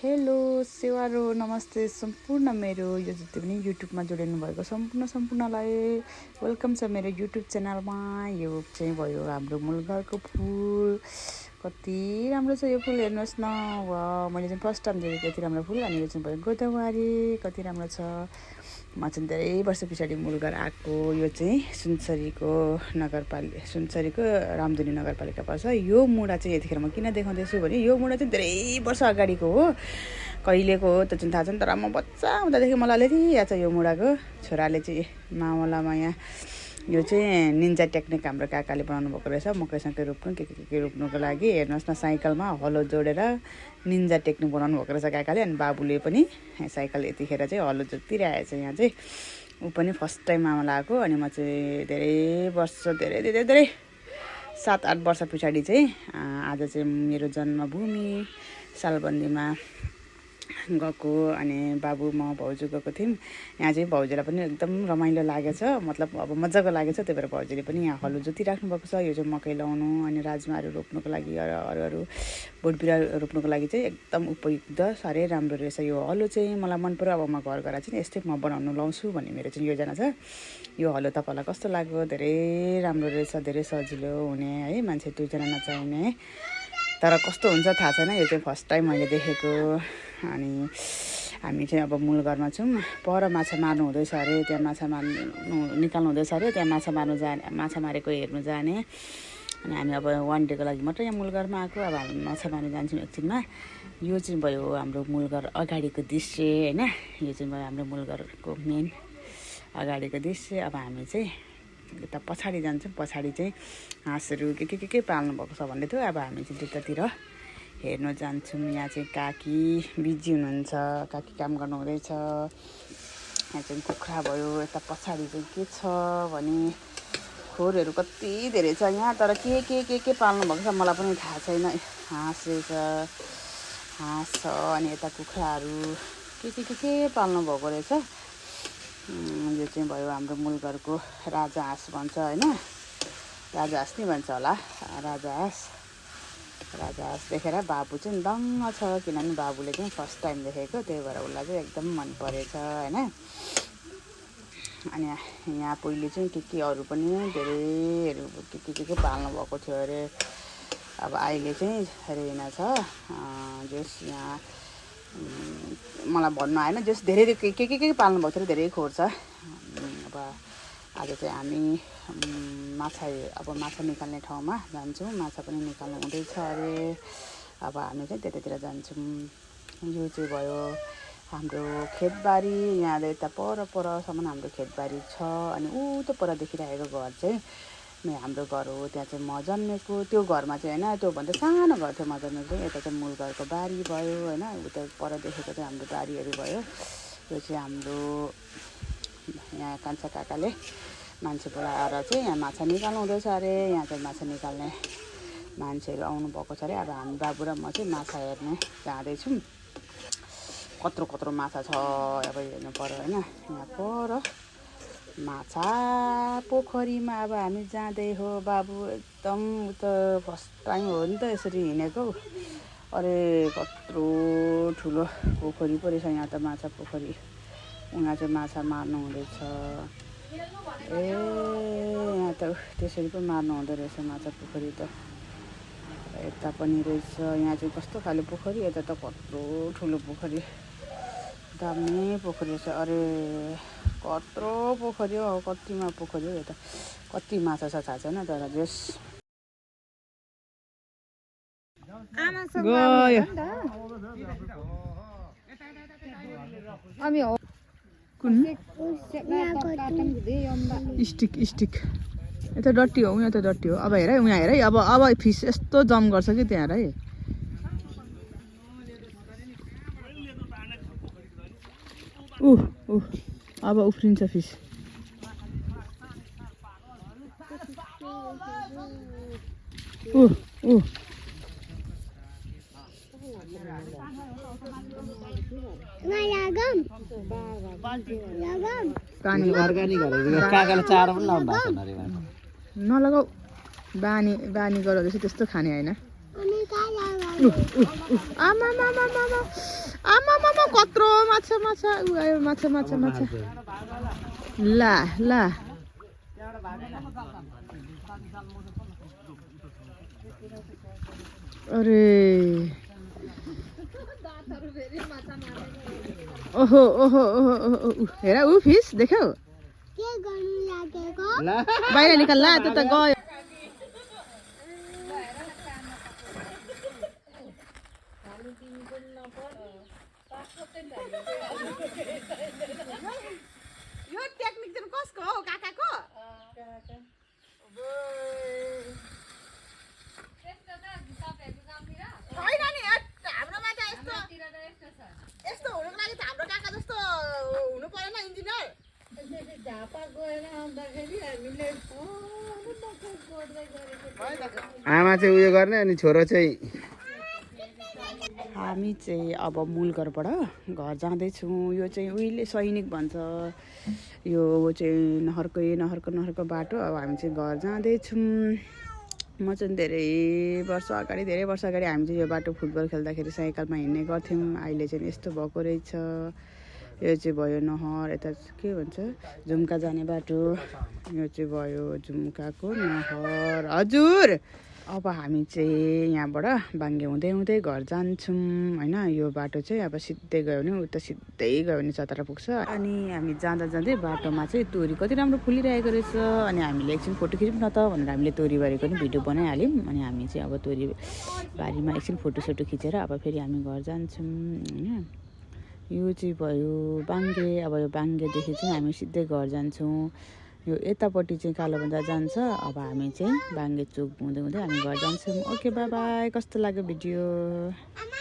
Hello सेवारो नमस्ते सम्पूर्ण मेरो यो जति पनि युट्युबमा जोडिनु भएको सम्पूर्णलाई वेलकम छ मेरो युट्युब च्यानलमा। यो चाहिँ भयो हाम्रो मूलघरको फुल। कति राम्रो छ यो फुल, हेर्नुहोस् न। वा, मैले चाहिँ फर्स्ट टाइम देखेँ कति राम्रो फुल। अनि यो चाहिँ भयो गोदावरी, कति राम्रो छ। म चाहिँ धेरै वर्ष पछाडि मूलघर आएको। यो चाहिँ सुनसरीको रामधुनी नगरपालिका पर्छ। यो मुढा चाहिँ यतिखेर म किन देखाउँदैछु भने यो मुढा चाहिँ धेरै वर्ष अगाडिको हो। कहिलेको हो त्यो चाहिँ थाहा छैन, तर म बच्चा हुँदादेखि मलाई अलिअलि याद छ। यो मुढाको छोराले चाहिँ मावलामा यहाँ यो चाहिँ निन्जा टेक्निक हाम्रो काकाले बनाउनु भएको रहेछ। मकैसँगै रोप्नु के रोप्नुको लागि। हेर्नुहोस् न, साइकलमा हलो जोडेर निन्जा टेक्निक बनाउनु भएको रहेछ काकाले। अनि बाबुले पनि साइकल यतिखेर चाहिँ हलो जोतिरहेको छ। यहाँ चाहिँ ऊ पनि फर्स्ट टाइम मामा लगाएको। अनि म चाहिँ धेरै 7-8 वर्ष पछाडि चाहिँ आज चाहिँ मेरो जन्मभूमि सालबन्दीमा गएको। अनि बाबु म भाउजू गएको थियौँ। यहाँ चाहिँ भाउजूलाई पनि एकदम रमाइलो लागेछ, मतलब अब मजाको लागेछ। त्यही भएर भाउजूले पनि यहाँ हलो जोतिराख्नु भएको छ। यो चाहिँ मकै लाउनु अनि राजमाहरू रोप्नुको लागि, अरू बोटबिरुवा रोप्नुको लागि चाहिँ एकदम उपयुक्त, साह्रै राम्रो रहेछ यो हलो चाहिँ। मलाई मन पर्यो। अब म घर गएर चाहिँ यस्तै म बनाउनु लाउँछु भन्ने मेरो चाहिँ योजना छ। यो हलो तपाईँलाई कस्तो लाग्यो? धेरै राम्रो रहेछ, धेरै सजिलो हुने है, मान्छे 2 जना नचाहिने। तर कस्तो हुन्छ थाहा छैन, यो चाहिँ फर्स्ट टाइम मैले देखेको। अनि हामी चाहिँ अब मूलघरमा छौँ। पर माछा मार्नु हुँदैछ अरे, त्यहाँ माछा निकाल्नु हुँदैछ अरे, त्यहाँ माछा मारेको हेर्नु जाने। अनि हामी अब 1 डेको लागि मात्रै यहाँ मूलघरमा आएको। अब हामी माछा मार्नु जान्छौँ एकछिनमा। यो चाहिँ भयो हाम्रो मूलघर अगाडिको दृश्य होइन। यो चाहिँ भयो हाम्रो मूलघरको मेन अगाडिको दृश्य। अब हामी चाहिँ यता पछाडि जान्छौँ। पछाडि चाहिँ हाँसहरू के पाल्नु भएको छ भन्दै थियो। अब हामी चाहिँ त्यतातिर हेर्न जान्छौँ। यहाँ चाहिँ काकी बिजी हुनुहुन्छ, काकी काम गर्नु हुँदैछ। यहाँ चाहिँ कुखुरा भयो। यता पछाडि चाहिँ के छ भने खोरहरू कति धेरै छ यहाँ, तर के पाल्नु भएको छ मलाई पनि थाहा छैन। हाँस रहेछ, हाँस छ। अनि यता कुखुराहरू के पाल्नु भएको रहेछ। यो चाहिँ भयो हाम्रो मूलघरको राजा हाँस भन्छ होइन। राजा हाँस नै भन्छ होला। राजा हाँस देखेर बाबु चाहिँ दङ्ग छ, किनभने बाबुले चाहिँ फर्स्ट टाइम देखेको, त्यही भएर उसलाई चाहिँ एकदम मन परेछ होइन। अनि यहाँ पहिले चाहिँ के अरू पनि धेरैहरू के पाल्नु भएको थियो अरे। अब अहिले चाहिँ रेना छ जस यहाँ मलाई भन्नु आएन, जस धेरै के पाल्नु भएको थियो, धेरै खोर छ। अब आज चाहिँ हामी माछा निकाल्ने ठाउँमा जान्छौँ। माछा पनि निकाल्नु हुँदैछ अरे। अब हामी चाहिँ त्यतातिर जान्छौँ। यो चाहिँ भयो हाम्रो खेतबारी। यहाँ यता परसम्म हाम्रो खेतबारी छ। अनि ऊ त्यो पर देखिरहेको घर चाहिँ हाम्रो घर हो। त्यहाँ चाहिँ म जन्मेको। त्यो घरमा चाहिँ होइन, त्योभन्दा सानो घर थियो म जन्मेको। यता चाहिँ मूलघरको बारी भयो होइन। उता पर देखेको चाहिँ हाम्रो बारीहरू भयो। यो चाहिँ हाम्रो यहाँ कान्छा काकाले मान्छे बोलाएर चाहिँ यहाँ माछा निकाल्नु हुँदैछ अरे। यहाँ चाहिँ माछा निकाल्ने मान्छेहरू आउनु भएको छ अरे। अब हामी बाबु र म चाहिँ माछा हेर्ने जाँदैछौँ। कत्रो माछा छ अब हेर्नु पऱ्यो होइन। यहाँ पर माछा पोखरीमा अब हामी जाँदै हो। बाबु एकदम त फर्स्ट टाइम हो नि त यसरी हिँडेको। अरे कत्रो ठुलो पोखरी पो रहेछ यहाँ त, माछा पोखरी। उहाँ चाहिँ माछा मार्नु हुँदैछ। यहाँ त त्यसरी पो मार्नु हुँदो रहेछ माछा पोखरी त। यता पनि रहेछ। यहाँ चाहिँ कस्तो खाले पोखरी, यता त कत्रो ठुलो पोखरी, दामी पोखरी रहेछ। अरे कत्रो पोखरी हो, कतिमा पोखरी हो। यता कति माछा छ थाहा छैन, तर जस स्टिक यता डट्टी हो, यहाँ त डट्टी हो। अब हेर है, उहाँ हेर है। अब फिस यस्तो जम गर्छ कि त्यहाँ है। अब उफ्रिन्छ फिस। नलगाऊ, बानी गराउँदैछ त्यस्तो खाने होइन। आमा आमामामा कत्रो माछा माछा उ आयो माछा माछा माछा ला ला अरे ओहो ओहो ओहो ओहो हेर ऊ फिस देख्यौ बाहिर निकाल ला त्यो त गयो यो टेक्निक चाहिँ कसको हो काकाको होइन नि हाम्रोमा त यस्तो हुनुको लागि त हाम्रो काका जस्तो हुनु परेन इन्जिनियर आमा चाहिँ उयो गर्ने अनि छोरो चाहिँ हामी चाहिँ अब मूलघरबाट घर जाँदैछौँ यो चाहिँ उहिले सैनिक भन्छ यो चाहिँ नहरको बाटो अब हामी चाहिँ घर जाँदैछौँ म चाहिँ धेरै वर्ष अगाडि हामी चाहिँ यो बाटो फुटबल खेल्दाखेरि साइकलमा हिँड्ने गर्थ्यौँ अहिले चाहिँ यस्तो भएको रहेछ यो चाहिँ भयो नहर यता के भन्छ झुम्का जाने बाटो यो चाहिँ भयो झुम्काको नहर हजुर अब हामी चाहिँ यहाँबाट बाङ्गे हुँदै हुँदै घर जान्छौँ होइन यो बाटो चाहिँ अब सिधै गयो भने उता सिधै गयो भने चतरा पुग्छ अनि हामी जाँदा जाँदै बाटोमा चाहिँ तोरी कति राम्रो फुलिरहेको रहेछ अनि हामीले एकछिन फोटो खिचौँ न त भनेर हामीले तोरीबारीको पनि भिडियो बनाइहाल्यौँ अनि हामी चाहिँ अब तोरी बारीमा एकछिन फोटोसोटो खिचेर अब फेरि हामी घर जान्छौँ होइन यो चाहिँ भयो बाङ्गे अब यो बाङ्गेदेखि चाहिँ हामी सिधै घर जान्छौँ यो यतापट्टि चाहिँ कालो बजार जान्छ अब हामी चाहिँ बाङ्गे चोक हुँदै हुँदै हामी घर जान्छौँ ओके बाई बाई कस्तो लाग्यो भिडियो